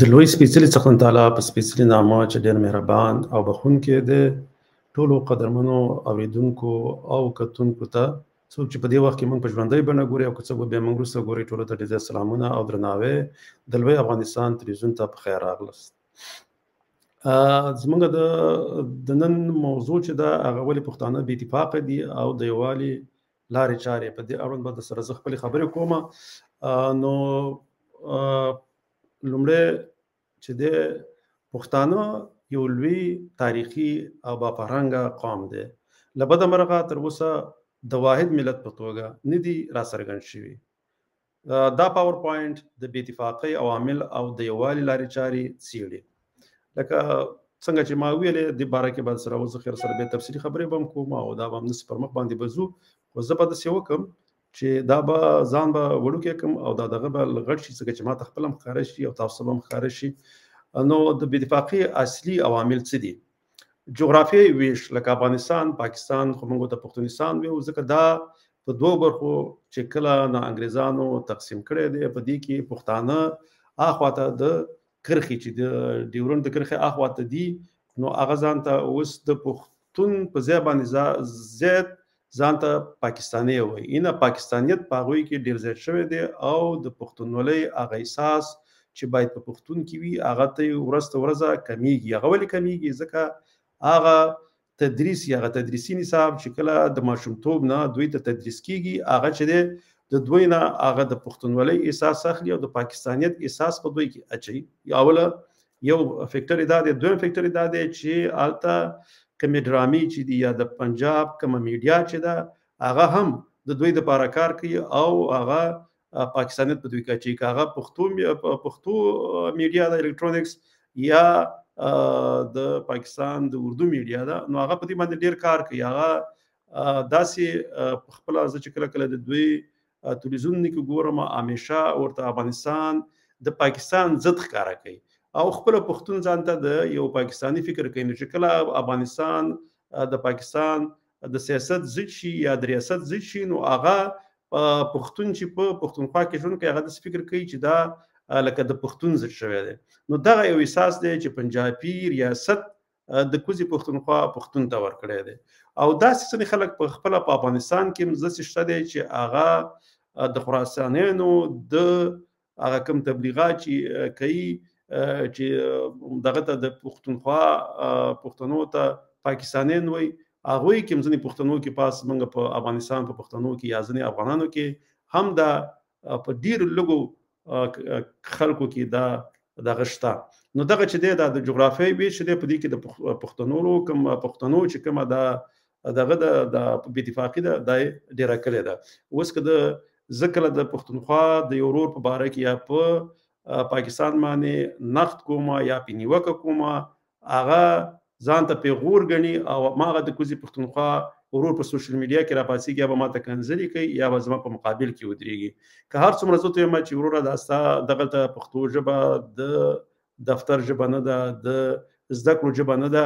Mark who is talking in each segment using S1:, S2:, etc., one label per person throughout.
S1: د لوی سپېڅلي څښتن تعالی په سپېڅلي نامه چې ډېر مهربان او بخښونکی دی، ټولو قدرمنو اورېدونکو او کتونکو ته څوک چې په دې وخت کې موږ په ژوندۍ بڼه ګوري او که څوک بیا موږ وروسته ګوري، ټولو ته ډېر سلامونه او درناوی د لوی افغانستان تلویزیون ته په خیر راغلاست. زموږ د نن موضوع چې ده هغه ولې پښتانه بې اتفاقه دي او د یووالي لارې چارې، په دې اړوند به درسره زه خپلې خبرې کوم. نو لومړی چې د پښتانه یو لوی تاریخي او باپرنګه قوم دی، له بده مرغه تر اوسه د واحد ملت په توګه نه دي راڅرګند شوي. دا پاور پوینټ د بې اتفاقۍ عوامل او د یووالي لارې چارې څیړي. لکه څنګه چې ما ویلې دې باره کې به سره اوس خیر سره بیا تفصیلي خبرې به هم کوم او دا به هم نسي پر مخ باندې به ځو، خو زه به داسې وکړم چې دا به ځان به وړوکی کړم او دا دغه به غټ شي څنګه چې ما ته خپله هم ښکاره شي او تاسو به هم ښکاره شي. نو د بې اتفاقۍ اصلي عوامل څه دي؟ جغرافیایي ویش، لکه افغانستان، پاکستان، خو موږ ته پښتونستان ویو ځکه دا په دوو برخو چې کله نه انګریزانو تقسیم کړی دی، په دې کې پښتانه اخواته د کرښې چې د ډیورنډ د کرښې اخواته دي، نو هغه ځان ته اوس د پښتون په ځای باندې زیات ځان ته پاکستاني وایي. اینه پاکستانیت په هغوی کې ډېر زیات شوی دی او د پښتونولۍ هغه احساس چې باید په پښتون کې وي هغه ته ورځ تر ورځه کمیږي. هغه ولې کمیږي؟ ځکه هغه تدریس یا هغه تدریسي نصاب چې کله د ماشومتوب نه دوی ته تدریس کیږي، هغه چې دی د دوی نه هغه د پښتونولۍ احساس اخلي او د پاکستانیت احساس په دوی کې اچوي. اوله یو فیکټر دا دی. دویم فیکټر دا دی چې هلته کومې ډرامې چې دي یا د پنجاب کومه میډیا چې ده هغه هم د دوی دپاره کار کوي او هغه پاکستانیت په دوی کې اچوي. که هغه پښتو میډیا ده الکترونکس یا د پاکستان د اردو میډیا ده، نو هغه په دې باندې ډېر کار کوي. هغه داسې خپله زه چې کله د دوی تلویزیون کې ګورم همیشه ورته افغانستان د پاکستان ضد ښکاره کوي او خپله پښتون ځان ته د یو پاکستاني فکر کوي. نو چې کله افغانستان د پاکستان د سیاست ضد شي یا د ریاست ضد شي، نو هغه پښتون چې په پښتونخوا کې ژوند کوي هغه داسې فکر کوي چې دا لکه د پښتون ضد شوی دی. نو دغه یو احساس دی چې پنجابي ریاست د کوزي پښتونخوا پښتون ته ورکړی دی. او داسې ځینې خلک په خپله په افغانستان کې هم داسې شته دی چې هغه د خراسانیانو د هغه کوم تبلیغات چې کوي چې دغه ته د پښتونخوا پښتنو ته پاکستانیان وایي، هغوی کې هم ځینې پښتنو کې پاس موږ په افغانستان په پښتنو کې یا ځینې افغانانو کې هم دا په ډېرو لږو خلکو کې دا دغه شته. نو دغه چې دی دا د جغرافیایي ویش چې دی په دې کې د پښتنو چې کومه دغه د بې اتفاقي ده دا یې ډېره کړې ده. اوس که زه کله د پښتونخوا د یو ورور په باره کې یا په پاکستان باندې نقد کوم یا پې نیوکه کوم، هغه ځان ته پیغور ګڼي او ما هغه د کوزي پښتونخوا ورور په سوشل میډیا کې راپاڅېږي یا به ما ته کنځلې کوي یا به زما په مقابل کې ودرېږي. که هر څومره زه ته وایم چې وروره دا ستا دغلته پښتو ژبه د دفتر ژبه نه ده، د زده کړو ژبه نه ده،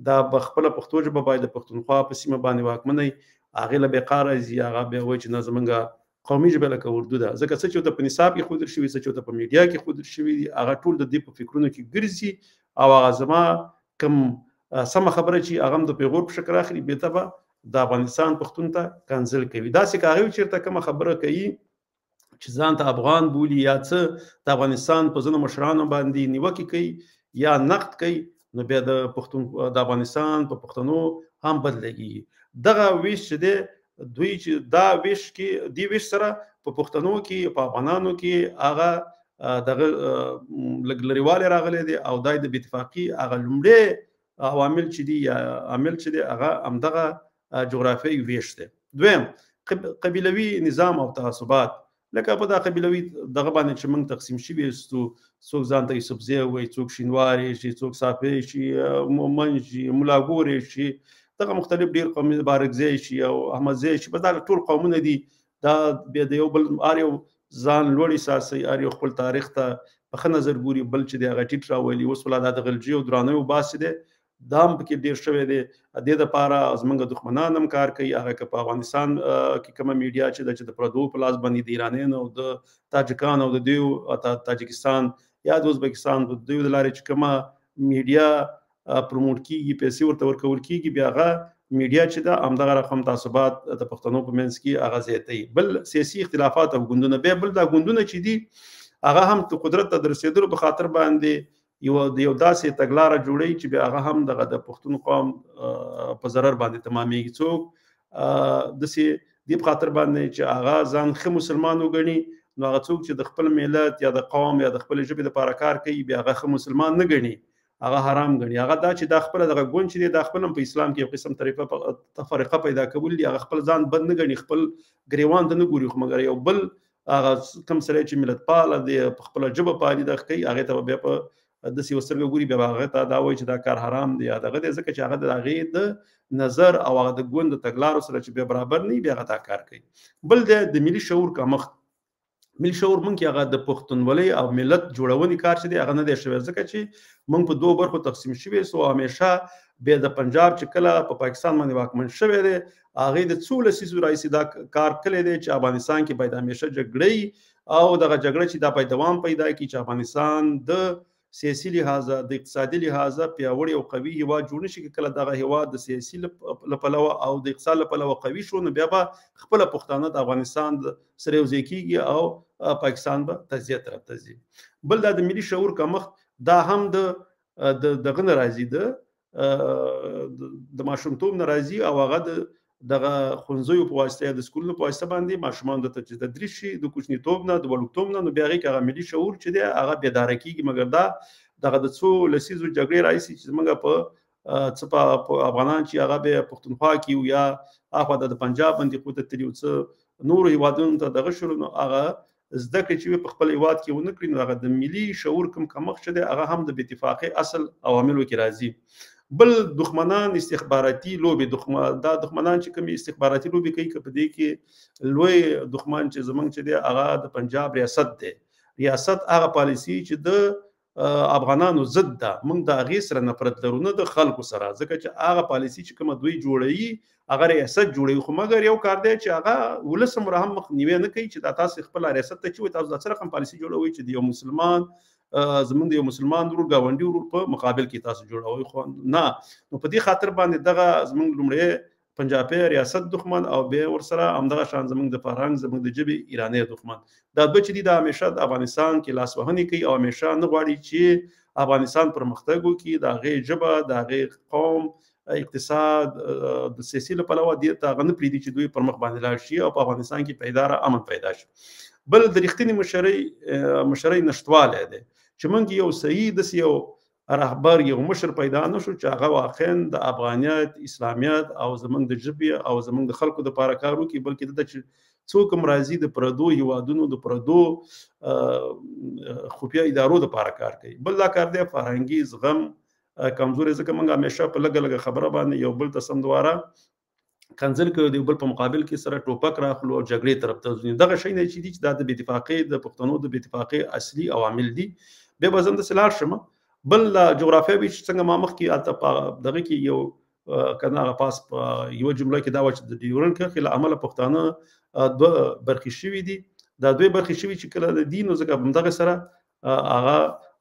S1: دا به خپله پښتو ژبه باید د پښتونخوا په سیمه باندې واکمنه وي. هغې له بې قاره ځي، هغه بیا وایي چې نه زمونږ قومي ژبه لکه اردو ده. ځکه څه چې ورته په نصاب کې ښودل شوي، څه چې ورته په میډیا کې ښودل شوي دي، هغه ټول د دې په فکرونو کې ګرځي او هغه زما کوم سمه خبره چې هغه هم د پیغور په شکل اخلي، بېرته به د افغانستان پښتون ته کنځل کوي. داسې که هغوی چېرته کومه خبره کوي چې ځان ته افغان بولي یا څه د افغانستان په ځینو مشرانو باندې نیوکې کوي یا نقد کوي، نو بیا د افغانستان په پښتنو هم بد لګېږي. دغه ویش چې دی دوی چې دا ویش کې دې ویش سره په پښتنو کې په افغانانو کې هغه دغه لږ لرېوالی راغلی دی او دا د بې اتفاقي هغه لومړی عوامل چې دي یا عامل چې دی هغه همدغه جغرافیایي ویش دی. دویم قبیلوي نظام او تعصبات، لکه په دا قبیلوي دغه باندې چې موږ تقسیم شوي یو، څوک ځان ته یوسفزی وایي، څوک شینواری شي، څوک صافی شي، مومن شي، ملاګورې شي، دغه مختلف ډېر قومونه، بارکزی شي او احمدزی شي، بس دا ټول قومونه دي. دا بیا د یو بل هر یو ځان لوړ احساسوي، هر یو خپل تاریخ ته په ښه نظر ګوري، بل چې دی هغه ټیټ راولي. اوس ولا دا د غلجي او درانیو بحث دی دا هم پکې ډېر شوی دی. دې دپاره زموږ دښمنان هم کار کوي. هغه که په افغانستان کې کومه میډیا چې ده چې د پردو په لاس باندې د ایرانیانو او د تاجکانو او د دوی تاجکستان یا د ازبکستان د دوی د لارې چې کومه میډیا پروموټ کیږي پیسې ورته ورکول کیږي بیا هغه میډیا چې دا همدغه رقم تعصبات د پښتنو په منځ کې هغه زیاتوي. بل سیاسي اختلافات او ګوندونه بیا بل دا ګوندونه چې دي هغه هم د قدرت ته د رسېدلو په خاطر باندې یو داسې تګلاره جوړوي چې بیا هغه هم دغه د پښتون قوم په ضرر باندې تمامېږي. څوک داسې دې په خاطر باندې چې هغه ځان ښه مسلمان وګڼي نو هغه څوک چې د خپل ملت یا د قوم یا د خپل ژبې لپاره کار کوي بیا هغه ښه مسلمان نه ګڼي، هغه حرام ګڼي. هغه دا چې دا خپل دغه ګوند چې دی دا خپل په اسلام کې یو قسم تفرقه پیدا کول دي، هغه خپل ځان بد نه ګڼي، خپل ګریوان ته نه ګوري، خو مګر یو بل هغه کوم سړی چې ملت پاله دی په خپله ژبه پالي دغه کوي هغې ته بیا په داسې یوه سترګه ګوري، بیا هغه ته دا وایي چې دا کار حرام دی یا دغه دی، ځکه چې هغه د هغې د نظر او هغه د ګوند د تګلارو سره چې بیا برابر نه وي بیا هغه دا کار کوي. بل د ملي شعور کمښت. ملي شعور مونږ کې هغه د پښتونولۍ او ملت جوړونې کار چې دی هغه نه دی شوی، ځکه چې مونږ په دوو برخو تقسیم شوي سو. همیشه بیا د پنجاب چې کله په پاکستان باندې واکمن شوی دی هغې د څو لسیزو راهیسې دا کار کړی دی چې افغانستان کې باید همیشه جګړه او دغه جګړه چې دا باید دوام پیدا کړي چې افغانستان د سیاسي لحاظه د اقتصادي لحاظه پیاوړی او قوي هیواد جوړ نشي. کله دغه هیواد د سیاسي له پلوه او د اقتصاد له پلوه قوي شو نو بیا به خپله پښتانه د افغانستان سره یوځای کېږي او پاکستان به تجزیه طرف ته ځي. بل دا د ملي شعور کمښت دا هم دغه نه راځي د ماشومتوب نه راځي او هغه دغه ښوونځیو په واسطه یا د سکولونو په واسطه باندې ماشومان د تدریس شي د کوچنیتوب نه د وړوکتوب نه نو بیا هغې کې هغه ملي شعور چې دی هغه بیداره کېږي. مګر دا دغه د څو لسیزو جګړې راهیسې چې زموږ په څه په افغانان چې هغه بیا پښتونخوا کې یا اخوا د پنجاب باندې خو ته تلي او څه نورو هیوادونو ته دغه شروع نو هغه زده کړې چې په خپل هیواد کې ونه کړي نو هغه د ملي شعور کوم کمښت چې دی هغه هم د بې اتفاقۍ اصل عواملو کې راځي. بل دښمنان استخباراتي لوبې دا دښمنان چې کوم استخباراتي لوبې کوي که په دې کې لوی دښمن چې زموږ چې دی هغه د پنجاب ریاست دی. ریاست هغه پالیسي چې د افغانانو ضد ده، موږ د هغې سره نفرت لرو نه د خلکو سره، ځکه چې هغه پالیسي چې کومه دوی جوړوي هغه ریاست جوړوي. خو مګر یو کار دی چې هغه ولس هم هم مخنیوی نه کوي چې دا تاسو خپل ریاست ته چې وایي تاسو دا څه رقم پالیسي جوړوي چې د یو مسلمان زمونږ د یو مسلمان ورور ګاونډي ورور په مقابل کې تاسو جوړوئ. خو نه، نو په دې خاطر باندې دغه زمونږ لومړی پنجابي ریاست دښمن او بیا ورسره همدغه شان زمونږ د فرهنګ زمونږ د ژبې ایرانی دښمن. دا دوه چې دي دا همیشه د افغانستان کې لاسوهنې کوي او همیشه نه غواړي چې افغانستان پرمختګ وکړي، د هغې ژبه د هغې قوم اقتصاد د سیاسي له پلوه دې ته هغه نه پرېږدي چې دوی پر مخ باندې لاړ شي او په افغانستان کې پایداره امن پیدا شي. بل د رښتینې مشرۍ نشتوالی دی چې موږ یو صحیح داسې یو رهبر یو مشر پیدا نه شو چې هغه واقعا د افغانیت اسلامیت او زموږ د ژبې او زموږ د خلکو دپاره کار وکړي، بلکې دلته چې څوک هم راځي د پردو هیوادونو د پردو خفیه ادارو دپاره کار کوي. بل دا کار دی فرهنګي زغم کمزوري، ځکه موږ همیشه په لږه لږه خبره باندې یو بل ته سمدواره کنځل کوي، د یو بل په مقابل کې سره ټوپک راخلو او جګړې طرف ته ځو. دغه شی نه چې دي چې دا د بې اتفاقۍ د پښتنو د بې اتفاقۍ اصلي عوامل دي. بیا به زه همداسې لاړ شم. بل جغرافیوي چې څنګه ما مخکې هلته په دغه کې یو که نه هغه پاس په یوه جمله کې دا وه چې د ډیورنډ کرښې له امله پښتانه دوه برخې شوي دي. دا دوی برخې شوي چې کله د دي نو ځکه همدغه سره هغه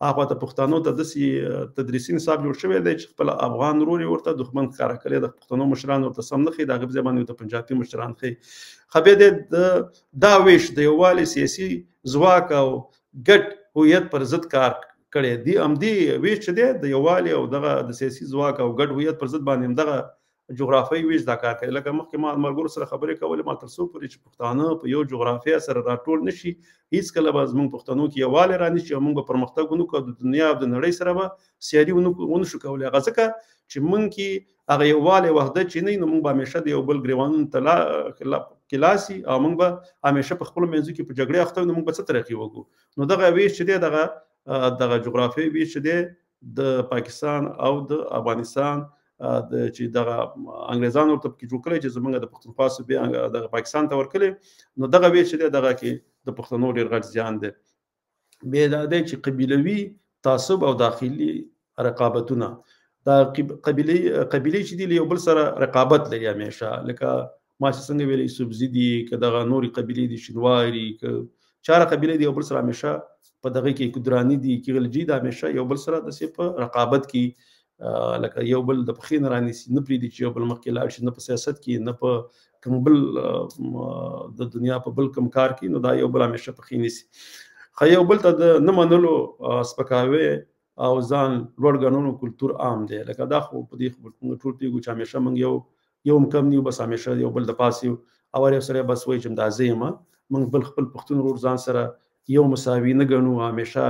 S1: هغه ته پښتنو ته داسې تدریسي نصاب جوړ شوی دی چې خپل افغان ورور یې ورته دښمن ښکاره کړی، د پښتنو مشران ورته سم نه ښیي، د هغې په ځای باندې ورته پنجابي مشران ښیي. ښه بیا دی دا ویش د یووالي سیاسي ځواک او ګډ هویت پر ضد کار کړی دی. همدې ویش چې دی د یووالي او دغه د سیاسي ځواک او ګډ هویت پر ضد باندې همدغه جغرافیوي ویش دا کار کوي. لکه مخکې ما ملګرو سره خبرې کولې، ما تر څو پورې چې پښتانه په یو جغرافیه سره راټول نه شي هېڅکله به زموږ پښتنو کې یووالی رانشي او موږ به پرمختګ ونه کړو، د دنیا او د نړۍ سره به سیالي ونه شو کولی. هغه ځکه چې موږ کې هغه یووالی وحدت چې نه وي نو موږ به همیشه د یو بل ګریوانونو ته کلاسي او موږ به همیشه په خپلو منځو کې په جګړې اخته وو، نو موږ به څه ترقي وکړو. نو دغه ویش چې دی دغه جغرافیوي ویش چې دی د پاکستان او د افغانستان چې دغه انګریزانو ورته پکې جوړ کړی چې زموږ د پښتونخوا صوبې دغه پاکستان ته ورکړی، نو دغه ویش چې دی دغه کې د پښتنو ډېر غټ زیان دی. بیا دا دی چې قبیلوي تعصب او داخلي رقابتونه، دا قبیلې چې دي له یو بل سره رقابت لري همیشه، لکه ما چې څنګه ویلې سبزي دي، که دغه نورې قبیلې دي شینواري، که چاره قبیلې دي یو بل سره همیشه په دغه کې قدرانی دي کې غلجی د همیشه یو بل سره د په رقابت کې لکه یو بل د پخین رانیسي نه پریدي چې یو بل مخکې لاړ شي، نه په سیاست کې نه په کوم بل د دنیا په بل کوم کار کې، نو دا یو بل همیشه پخې نیسي. خو یو بل ته د نه منلو سپکاوی او ځان لوړ ګڼلو کلتور عام دی. لکه دا خو په دې موږ ټول پوهېږو چې همیشه موږ یو کم نیو، بس همیشه یو بل د پاس یو او یو سره بس وایي چې دا زه یم، موږ بل خپل پښتون ورور ځان سره یو مساوي نه ګڼو، همیشه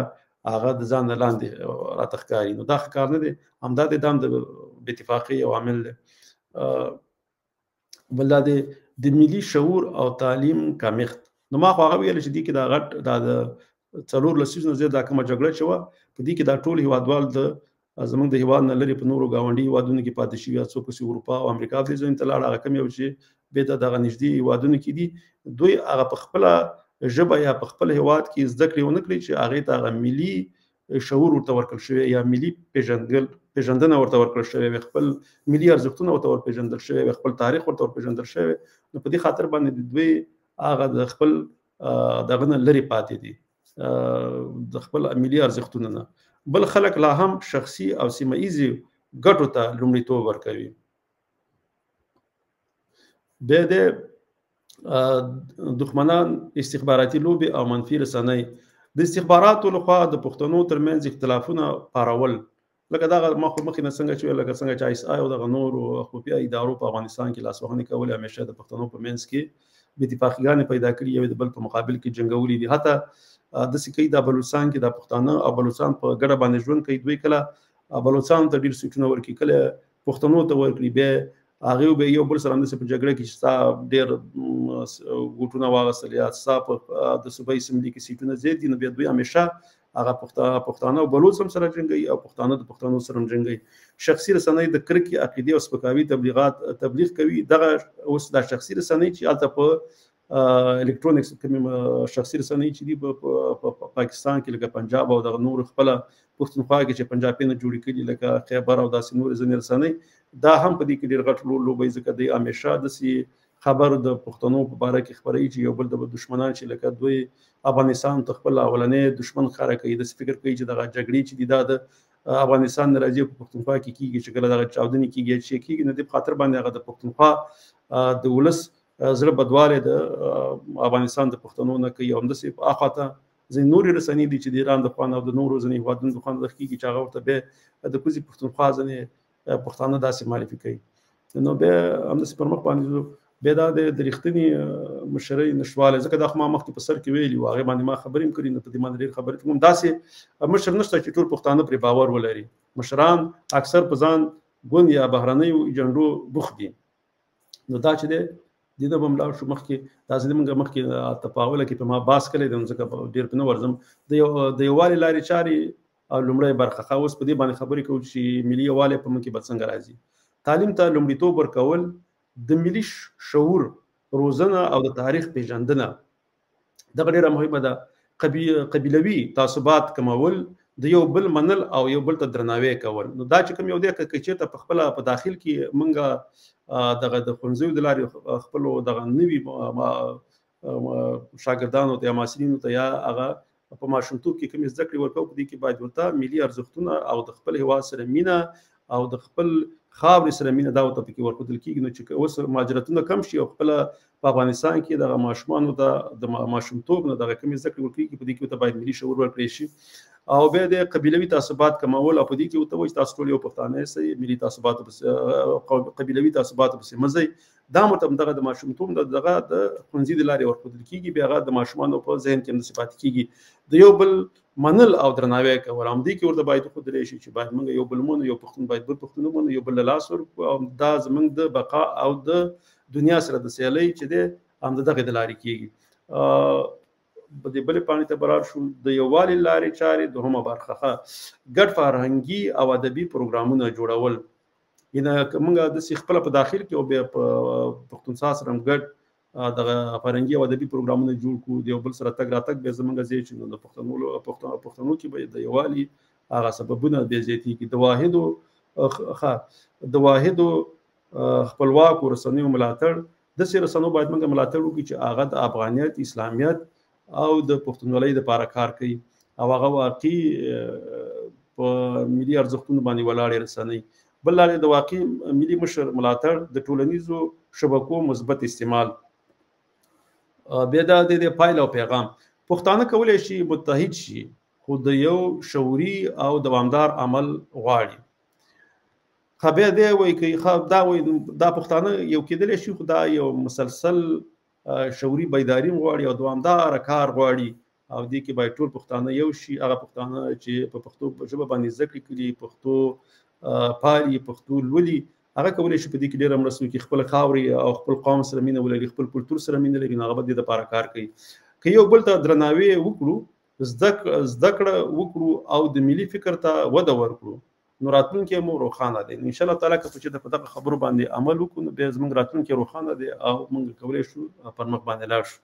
S1: هغه د ځان نه لاندې راته ښکاري. نو دا ښه کار نه دی، همدا د بې اتفاقۍ یو عامل دی. بل دا د ملي شعور او تعلیم کمښت. نو ما خو هغه ویل چې دې کې دا غټ دا د 4 لسیزو نه زیات دا کومه جګړه چې وه، په دې کې دا ټول هېوادوال د زمونږ د هېواد نه لرې په نورو ګاونډي هېوادونو کې پاتې شوي، څوک پسې اروپا او امریکا دې ځایونو ته لاړ، هغه کوم یو چې بېرته دغه نږدې هېوادونو کې دي، دوی هغه په خپله ژبه یا په خپل هېواد کې زده کړې ونه کړي چې هغې ته هغه ملي شعور ورته ورکړل شوی یا ملي پېژندنه ورته ورکړل شوې وي، خپل ملي ارزښتونه ورته ورپېژندل شوي وي، خپل تاریخ ورته ورپېژندل شوی وي. نو په دې خاطر باندې دوی هغه د خپل دغه نه لرې پاتې دي، د خپل ملي ارزښتونه نه. بل خلک لا هم شخصي او سیمه ایزي ګټو ته لومړیتوب ورکوي. بیا د دښمنان استخباراتي لوبې او منفي رسنۍ. د استخباراتو لخوا د پښتنو ترمنځ اختلافونه پارول، لکه دغه مخکې نه څنګه چې لکه څنګه چې آی اس آی او دغه نورو خفیه ادارو په افغانستان کې لاسوهنې کولې، همیشه د پښتنو په منځ کې بې اتفاقیګانې پیدا کړي، یو د بل په مقابل کې جنګولي دي. حتی داسې کوي د بلوچستان کې د پښتانه او بلوچستان په ګډه باندې ژوند کوي، دوی کله بلوچستان ته ډېر سیټونه ورکړي، کله پښتنو ته ورکړي، بیا هغوی به یو بل سره همداسې په جګړه کې چې ستا ډېر ګوټونه واغېستل یا ستا په د صوبایي اسمبلي کې سیټونه زیات دي، نو بیا دوی همیشه هغه پښتانه او بلوچ هم سره جنګوي او پښتانه د پښتنو سره هم جنګوي. شخصي رسنۍ د کرکې، عقیدې او سپکاوي تبلیغ کوي. دغه اوس دا شخصي رسنۍ چې هلته په الکترونیکس کومې شخصي رسنۍ چې دي په پاکستان کې لکه پنجاب او دغه نور خپله پښتونخوا کې چې پنجابي نه جوړې کړي لکه خیبر او داسې نورې ځینې رسنۍ، دا هم په دې کې ډېر غټ رول لوبوي، ځکه دوی همیشه داسې خبر د پښتنو په باره کې خپروي چې یو بل د دښمنان چې لکه دوی افغانستان ته خپل اولنی دښمن ښکاره کوي، داسې فکر کوي چې دغه جګړې چې دي دا د افغانستان نه راځي په پښتونخوا کې کېږي، چې کله دغه چاودنې کېږي یا چې کېږي، نو دې په خاطر باندې هغه د پښتونخوا د ولس زړه بدوالی د افغانستان د پښتنو نه کوي. او همداسې په اخواته ځینې نورې رسنۍ دي چې د ایران د خوا نه او د نورو ځینې هېوادونو د خوا نه کېږي، چې هغه ورته بیا د کوزي پښتونخوا ځینې پښتانه داسې معرفي کوي. نو بیا همداسې پر مخ باندې بیا دا د رښتینې مشرۍ نشتوالی، ځکه دا خو ما مخکې په سر کې ویلي وو، هغې باندې ما خبرې هم کړي، نو په دې باندې ډېرې خبرې کوم. داسې مشر نشته چې ټول پښتانه پرې باور ولري. مشران اکثر په ځان ګوند یا بهرنیو ایجنډو بوخت دي. نو دا چې دی دې نه به هم لاړ شو مخکې، داسې زموږ مخکې تفاوله کې په ما بحث کړی دی، نو ځکه ډېر پرې نه ورځم. د یووالي لارې چارې او لومړی برخه ښه، اوس په دې باندې خبرې کوو چې ملي یووالی په موږ کې به څنګه راځي. تعلیم ته لومړیتوب ورکول، د ملي شعور روزنه او د تاریخ پیژندنه، دغه ډېره مهمه ده. قبیلوي تعصبات کمول، د یو بل منل او یو بل ته درناوی کول. نو دا چې کوم یو دی که چېرته په خپله په داخل کې موږ دغه د ښوونځیو د لارې خپلو دغه نوي شاګردانو ته یا محصلینو ته یا هغه په ماشومتوب کې کومې زده کړې ورکوو، په دې کې باید ورته ملي ارزښتونه او د خپل هېواد سره مینه او د خپل خاورې سره مینه دا ورته پکې ورښودل کېږي. نو چې اوس مهاجرتونه کم شي او خپله په افغانستان کې دغه ماشومانو ته د ماشومتوب نه دغه کومې زده کړې ورکړي، په دې کې ورته باید ملي شعور ورکړی شي. او بیا د قبیلوي تعصبات کمول، او په دې کې ورته وایي چې تاسو ټول یو پښتانه یاست، ملي تعصباتو پسې قبیلوي تعصباتو پسې مه ځئ. دا ورته دغه د ماشومتوب دغه د ښوونځي د لارې ورښودل کېږي، بیا هغه د ماشومانو په ذهن کې همداسې پاتې کېږي. د یو بل منل او درناوی کول، همدې کې ورته باید وښودلی شي چې باید موږ یو بل ومنو، یو پښتون باید بل پښتون ومنو، یو بل له لاس ورکړو، او دا زموږ د بقا او د دنیا سره د سیالۍ چې دی هم د دغې د لارې کېږي. په دې بلې پاڼې ته به لاړ شو، د یووالي لارې چارې دوهمه برخه، ګډ فرهنګي او ادبي پروګرامونه جوړول. یعنې که موږ داسې خپله په داخل کې او بیا په پښتونخوا سره هم ګډ دغه فرهنګي او ادبي پروګرامونه جوړ کړو، د یو بل سره تګ راتګ بیا زموږ ځای چې نو د پښتنو کې به د یووالي هغه سببونه بیا زیاتېږي. د واحدو خپلواکو رسنیو ملاتړ، داسې رسنیو باید موږ ملاتړ وکړو چې هغه د افغانیت، اسلامیت او د پښتونولۍ دپاره کار کوي. او هغه واقعي په ملي ارزښتونو باندې ولاړې رسنۍ. بل لارې د واقعي ملي مشر ملاتړ، د ټولنیزو شبکو مثبت استعمال. بیا دا د پایله او پیغام. پښتانه کولی شي متحد شي، خو د یو شعوري او دوامدار عمل غواړي. بیا دی وایي که دا پښتانه یو کېدلی شي، خو دا یو مسلسل شعوري بیداري غواړي او دوامداره کار غواړي، او دې کې باید ټول پښتانه یو شي. هغه پښتانه چې په پښتو ژبه باندې زده کړې کړي، پښتو پالي، پښتو لولي، هغه کولی شي په دې کې ډېره مرسته وکړي، خپل خاورې او خپل قوم سره مینه ولري، خپل کلتور سره مینه لري، نو هغه به د دې لپاره کار کوي. که یو بل ته درناوی وکړو، زده کړه وکړو او د ملي فکر ته وده ورکړو، نو راتلونکی مو روښانه دی. ان شاء الله تعالی که چې په دغه خبرو باندې عمل وکړو، نو بیا زموږ راتلونکی روښانه دی او موږ کولی شو پر مخ باندې لاړ شو.